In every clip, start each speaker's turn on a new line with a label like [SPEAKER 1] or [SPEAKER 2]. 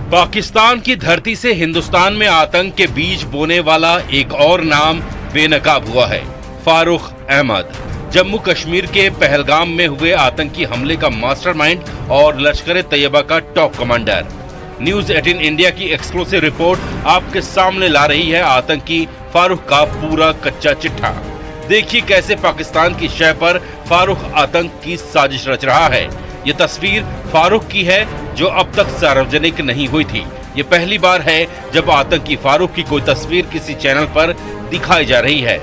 [SPEAKER 1] पाकिस्तान की धरती से हिंदुस्तान में आतंक के बीज बोने वाला एक और नाम बेनकाब हुआ है, फारूक अहमद। जम्मू कश्मीर के पहलगाम में हुए आतंकी हमले का मास्टरमाइंड और लश्कर तैयबा का टॉप कमांडर। न्यूज 18 इंडिया की एक्सक्लूसिव रिपोर्ट आपके सामने ला रही है आतंकी फारूक का पूरा कच्चा चिट्ठा। देखिए कैसे पाकिस्तान की शह पर फारूक आतंक की साजिश रच रहा है। ये तस्वीर फारूक की है जो अब तक सार्वजनिक नहीं हुई थी। ये पहली बार है जब आतंकी फारूक की कोई तस्वीर किसी चैनल पर दिखाई जा रही है।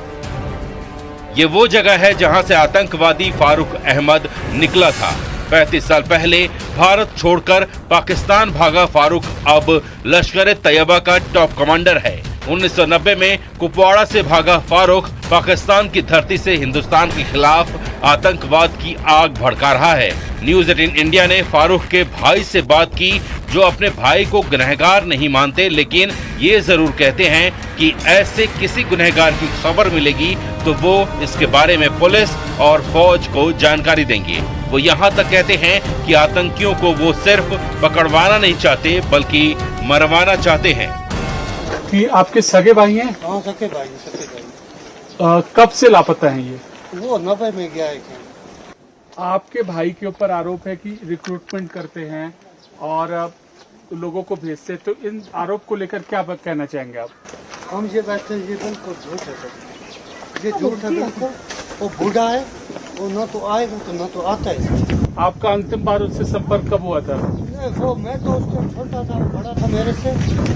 [SPEAKER 1] ये वो जगह है जहां से आतंकवादी फारूक अहमद निकला था। 35 साल पहले भारत छोड़कर पाकिस्तान भागा फारूक अब लश्कर तैयबा का टॉप कमांडर है। 1990 में कुपवाड़ा से भागा फारूक पाकिस्तान की धरती से हिंदुस्तान के खिलाफ आतंकवाद की आग भड़का रहा है। न्यूज 18 इंडिया ने फारूक के भाई से बात की, जो अपने भाई को गुनहगार नहीं मानते, लेकिन ये जरूर कहते हैं कि ऐसे किसी गुनहगार की खबर मिलेगी तो वो इसके बारे में पुलिस और फौज को जानकारी देंगे। वो यहाँ तक कहते हैं कि आतंकियों को वो सिर्फ पकड़वाना नहीं चाहते बल्कि मरवाना चाहते हैं।
[SPEAKER 2] कि आपके सगे भाई हैं?
[SPEAKER 3] हाँ, सगे भाई।
[SPEAKER 2] कब से लापता हैं ये?
[SPEAKER 3] वो 90 में गया है।
[SPEAKER 2] आपके भाई के ऊपर आरोप है कि रिक्रूटमेंट करते हैं और लोगों को भेजते हैं, तो इन आरोप को लेकर क्या कहना चाहेंगे आप?
[SPEAKER 3] हम ये बैठते हैं, ये बिल्कुल झूठ है सर। ये झूठ है बिल्कुल। वो बूढ़ा है, वो न तो आएगा तो न तो आता है।
[SPEAKER 2] आपका अंतिम बार उससे संपर्क कब हुआ था?
[SPEAKER 3] वो मैं तो उसको छोटा था, बड़ा था मेरे से,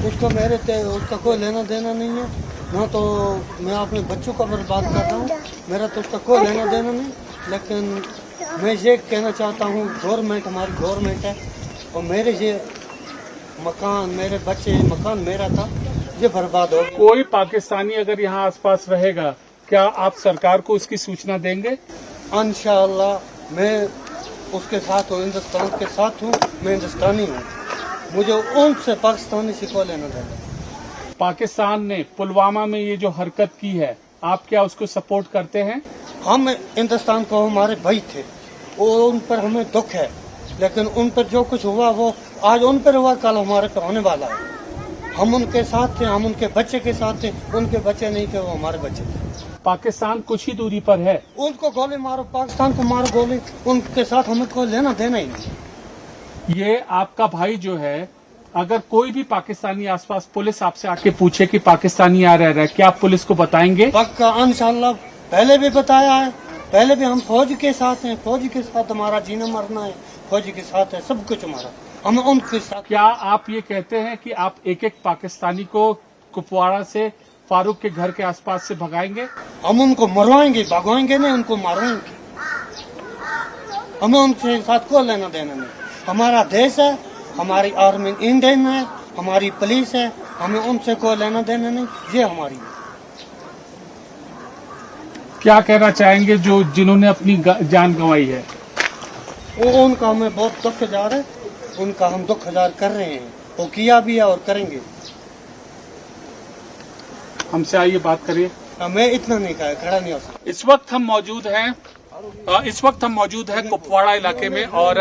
[SPEAKER 3] उसका कोई लेना देना नहीं है। न तो मैं अपने बच्चों का बर्बाद कर रहा हूँ, मेरा तो उसका कोई लेना देना नहीं। लेकिन मैं ये कहना चाहता हूँ, गवर्नमेंट हमारी गवर्नमेंट है और मेरे ये मकान, मेरे बच्चे, मकान मेरा था, ये बर्बाद हो गया।
[SPEAKER 2] कोई पाकिस्तानी अगर यहाँ आसपास रहेगा, क्या आप सरकार को उसकी सूचना देंगे?
[SPEAKER 3] इंशाअल्लाह मैं उसके साथ हूँ, हिंदुस्तान के साथ हूँ। मैं हिंदुस्तानी हूँ, मुझे उनसे पाकिस्तानी से कोई लेना देना।
[SPEAKER 2] पाकिस्तान ने पुलवामा में ये जो हरकत की है, आप क्या उसको सपोर्ट करते हैं?
[SPEAKER 3] हम हिंदुस्तान को, हमारे भाई थे, उन पर हमें दुख है, लेकिन उन पर जो कुछ हुआ वो आज उन पर हुआ, कल हमारे पर होने वाला है। हम उनके साथ थे, हम उनके बच्चे के साथ थे, उनके बच्चे नहीं थे, वो हमारे बच्चे थे।
[SPEAKER 2] पाकिस्तान कुछ ही दूरी पर है,
[SPEAKER 3] उनको गोली मारो, पाकिस्तान को मारो गोली, उनके साथ हमें कोई लेना देना ही नहीं।
[SPEAKER 2] ये आपका भाई जो है, अगर कोई भी पाकिस्तानी आसपास, पुलिस आपसे आके पूछे कि पाकिस्तानी आ रहा है, क्या आप पुलिस को बताएंगे?
[SPEAKER 3] पक्का, इंशाल्लाह। पहले भी बताया है, पहले भी हम फौज के साथ हैं, फौज के साथ हमारा जीना मरना है, फौज के साथ है सब कुछ हमारा, हम उनके साथ।
[SPEAKER 2] क्या आप ये कहते हैं कि आप एक एक पाकिस्तानी को कुपवाड़ा से फारूक के घर के आसपास से भगाएंगे?
[SPEAKER 3] हम उनको मरवाएंगे, भगवाएंगे नहीं, उनको मारेंगे। हमें उनके साथ कोई लेना देना नहीं। हमारा देश है, हमारी आर्मी इंडियन है, हमारी पुलिस है, हमें उनसे कोई लेना देना नहीं। ये हमारी है।
[SPEAKER 2] क्या कहना चाहेंगे जो जिन्होंने अपनी जान गंवाई है?
[SPEAKER 3] वो उनका हमें बहुत दुख हजार है, उनका हम दुख हजार कर रहे हैं, वो किया भी है और करेंगे।
[SPEAKER 2] हमसे आइए बात करिए।
[SPEAKER 3] मैं इतना नहीं कहा, खड़ा नहीं हो सकता।
[SPEAKER 2] इस वक्त हम मौजूद हैं कुपवाड़ा इलाके में और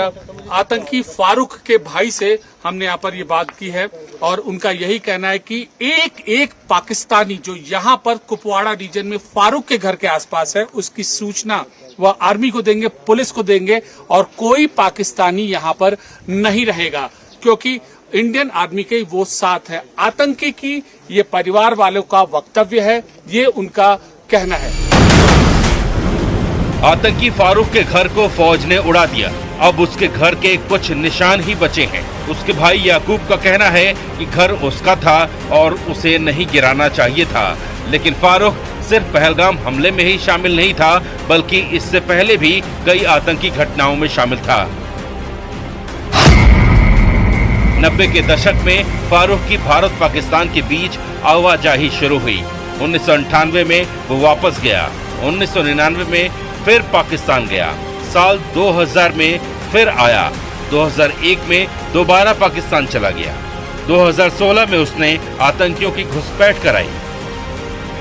[SPEAKER 2] आतंकी फारूक के भाई से हमने यहाँ पर ये बात की है और उनका यही कहना है कि एक एक पाकिस्तानी जो यहाँ पर कुपवाड़ा रीजन में फारूक के घर के आसपास है, उसकी सूचना वह आर्मी को देंगे, पुलिस को देंगे और कोई पाकिस्तानी यहाँ पर नहीं रहेगा, क्योंकि इंडियन आर्मी के वो साथ है। आतंकी की ये परिवार वालों का वक्तव्य है, ये उनका कहना है।
[SPEAKER 1] आतंकी फारूक के घर को फौज ने उड़ा दिया, अब उसके घर के कुछ निशान ही बचे हैं। उसके भाई याकूब का कहना है कि घर उसका था और उसे नहीं गिराना चाहिए था, लेकिन फारूक सिर्फ पहलगाम हमले में ही शामिल नहीं था, बल्कि इससे पहले भी कई आतंकी घटनाओं में शामिल था। 90 के दशक में फारूक की भारत पाकिस्तान के बीच आवाजाही शुरू हुई। 1998 में वो वापस गया, 1999 में फिर पाकिस्तान गया, साल 2000 में फिर आया, 2001 में दोबारा पाकिस्तान चला गया, 2016 में उसने आतंकियों की घुसपैठ कराई।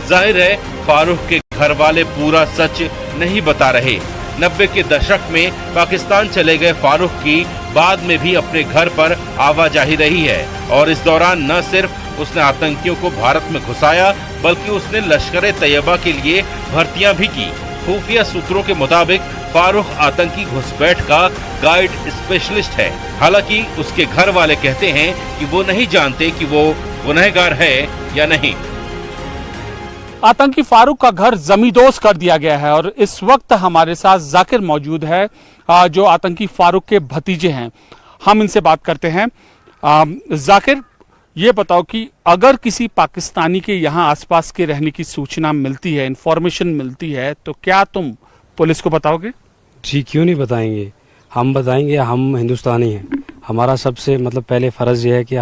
[SPEAKER 1] जाहिर है फारूक के घर वाले पूरा सच नहीं बता रहे। 90 के दशक में पाकिस्तान चले गए फारूक की बाद में भी अपने घर पर आवाजाही रही है और इस दौरान न सिर्फ उसने आतंकियों को भारत में घुसाया बल्कि उसने लश्कर-ए-तैयबा के लिए भर्तियां भी की। खुफिया सूत्रों के मुताबिक फारूक आतंकी घुसपैठ का गाइड स्पेशलिस्ट है। हालांकि उसके घर वाले कहते हैं कि वो नहीं जानते कि वो गुनहगार है या नहीं।
[SPEAKER 2] आतंकी फारूक का घर जमींदोज कर दिया गया है और इस वक्त हमारे साथ जाकिर मौजूद है, जो आतंकी फारूक के भतीजे हैं। हम इनसे बात करते हैं। जाकिर, ये बताओ कि अगर किसी पाकिस्तानी के यहाँ आसपास के रहने की सूचना मिलती है, इंफॉर्मेशन मिलती है, तो क्या तुम पुलिस को बताओगे?
[SPEAKER 4] जी, क्यों नहीं बताएंगे, हम बताएंगे। हम हिंदुस्तानी हैं, हमारा सबसे पहले फ़र्ज़ ये है कि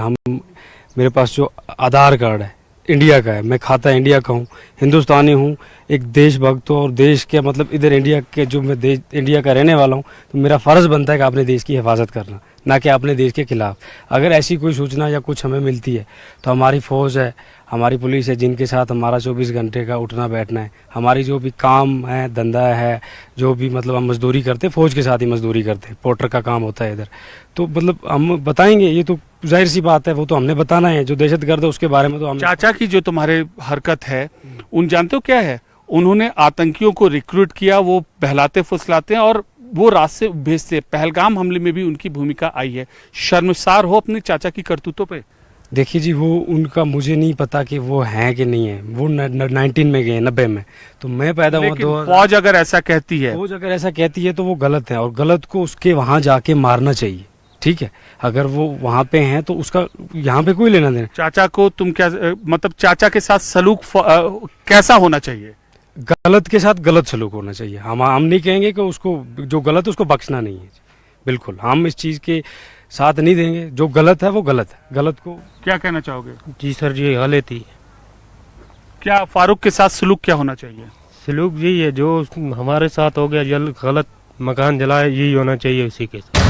[SPEAKER 4] मेरे पास जो आधार कार्ड है इंडिया का है, मैं खाता इंडिया का हूँ, हिंदुस्तानी हूँ, एक देशभक्त और देश के इधर इंडिया के जो मैं इंडिया का रहने वाला हूँ, तो मेरा फ़र्ज़ बनता है कि अपने देश की हिफाजत करना, ना कि अपने देश के खिलाफ। अगर ऐसी कोई सूचना या कुछ हमें मिलती है तो हमारी फ़ौज है, हमारी पुलिस है, जिनके साथ हमारा 24 घंटे का उठना बैठना है। हमारी जो भी काम है, धंधा है, जो भी हम मजदूरी करते हैं, फ़ौज के साथ ही मजदूरी करते हैं, पोर्टर का काम होता है इधर। तो हम बताएंगे, ये तो जाहिर सी बात है, वो तो हमने बताना है। जो दहशतगर्द है उसके बारे में तो हम।
[SPEAKER 2] चाचा की जो तुम्हारे हरकत है, उन जानते हो क्या है? उन्होंने आतंकियों को रिक्रूट किया, वो बहलाते फुसलाते हैं और वो रास्ते भेजते। पहलगाम हमले में भी उनकी भूमिका आई है। शर्मसार हो अपने चाचा की करतूतों पे?
[SPEAKER 4] देखिए जी, वो उनका मुझे नहीं पता कि वो हैं कि नहीं है। वो 19 में गए, 90 में, तो मैं पैदा हुआ।
[SPEAKER 2] फौज अगर ऐसा कहती है
[SPEAKER 4] तो वो गलत है और गलत को उसके वहां जाके मारना चाहिए, ठीक है? अगर वो वहां पे हैं तो उसका यहाँ पे कोई लेना देना।
[SPEAKER 2] चाचा को तुम क्या चाचा के साथ सलूक कैसा होना चाहिए?
[SPEAKER 4] गलत के साथ गलत सलूक होना चाहिए। हम नहीं कहेंगे कि उसको जो गलत है उसको बख्शना नहीं है, बिल्कुल हम इस चीज के साथ नहीं देंगे। जो गलत है वो गलत है, गलत को।
[SPEAKER 2] क्या कहना चाहोगे?
[SPEAKER 5] जी सर जी, गलत ही।
[SPEAKER 2] क्या फारूक के साथ सलूक क्या होना चाहिए?
[SPEAKER 5] सलूक यही है जो हमारे साथ हो गया, गलत मकान जलाए, यही होना चाहिए उसी के साथ।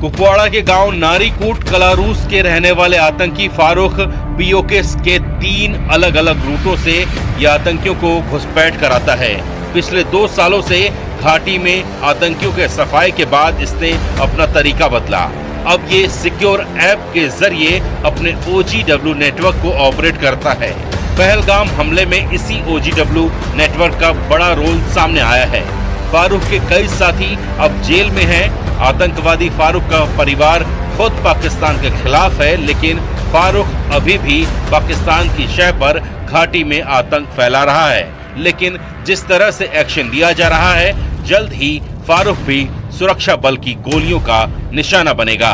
[SPEAKER 1] कुपवाड़ा के गांव नारीकूट कलारूस के रहने वाले आतंकी फारूक पीओके के 3 अलग अलग रूटों से ये आतंकियों को घुसपैठ कराता है। पिछले 2 सालों से घाटी में आतंकियों के सफाई के बाद इसने अपना तरीका बदला। अब ये सिक्योर ऐप के जरिए अपने OGW नेटवर्क को ऑपरेट करता है। पहलगाम हमले में इसी OGW नेटवर्क का बड़ा रोल सामने आया है। फारूक के कई साथी अब जेल में हैं। आतंकवादी फारूक का परिवार खुद पाकिस्तान के खिलाफ है, लेकिन फारूक अभी भी पाकिस्तान की शह पर घाटी में आतंक फैला रहा है। लेकिन जिस तरह से एक्शन लिया जा रहा है, जल्द ही फारूक भी सुरक्षा बल की गोलियों का निशाना बनेगा।